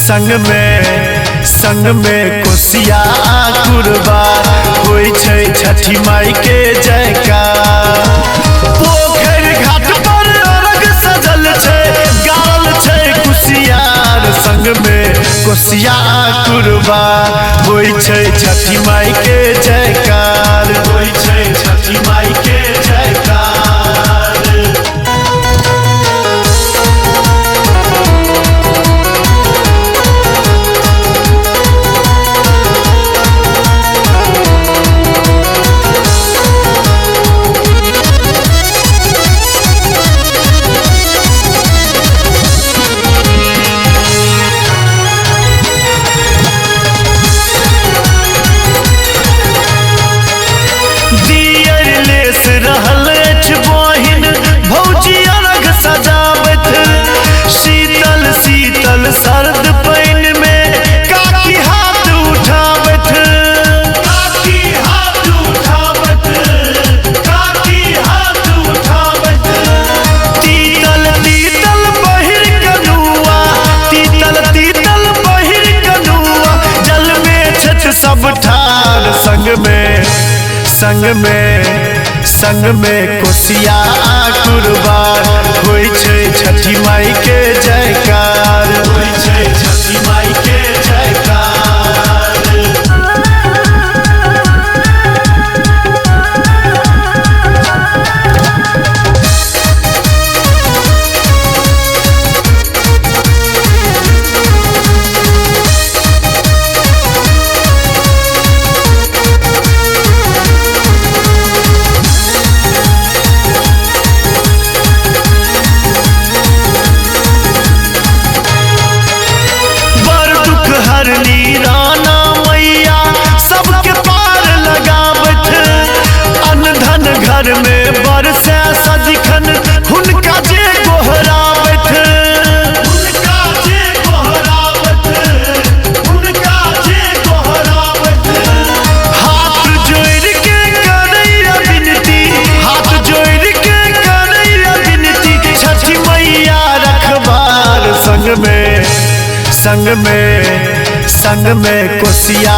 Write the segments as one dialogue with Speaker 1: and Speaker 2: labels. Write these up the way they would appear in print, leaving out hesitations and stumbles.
Speaker 1: संग में कोसिया कुर्बान होई छै छठी माई के जयकार। पोखर घाट पर अर्घ सजल छै गाल छै कुसियार। संग में कोसिया कुर्बान होई छै छठी माई के जयकार। होई छै छठी माई के जयकार। सर्द पैन में काकी हाथ उठावत। काकी हाथ उठावत। काकी हाथ उठावत। तीतल तीतल पहिर कनुआ। तीतल तीतल पहिर कनुआ। जल में छठ सब ठार। संग में कोसिया कुर्बान होई छै छठी माई के जयकार। होई छै छठी माई के जयकार। राना मैया सबके पार लगावत। अन्न धन घर में बरसे सदिखन हुनका जे गोहरावत। हुनका जे गोहरावत। हुनका जे गोहरावत। हाथ जोड़ के करैया विनती। हाथ जोड़ के करैया विनती। छठी मैया रखवार। संग में कोसिया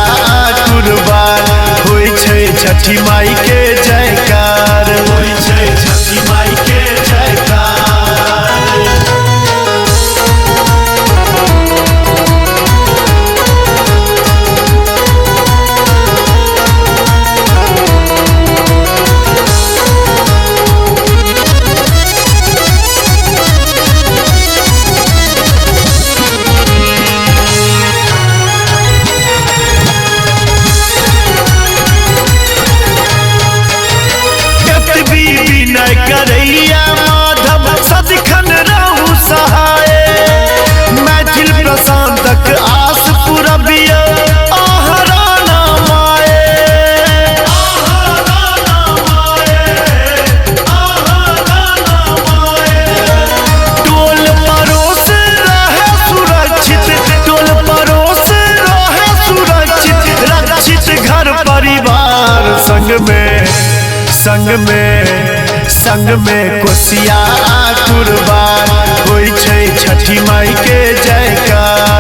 Speaker 1: कुर्बान होई छै छठी माई के जयकार। होई छै छठी माई के जयकार। करैया माधव सदिखन रहू सहाय। मैथिल प्रशांतक आस पुरबिया आहराना माए। आहराना माए। आहराना माए। टोल पड़ोस रहे सुरक्षित। टोल पड़ोस रहे सुरक्षित। रक्षित घर परिवार। संग में कोसिया कुर्बान होई छै छठी माई के जयकार।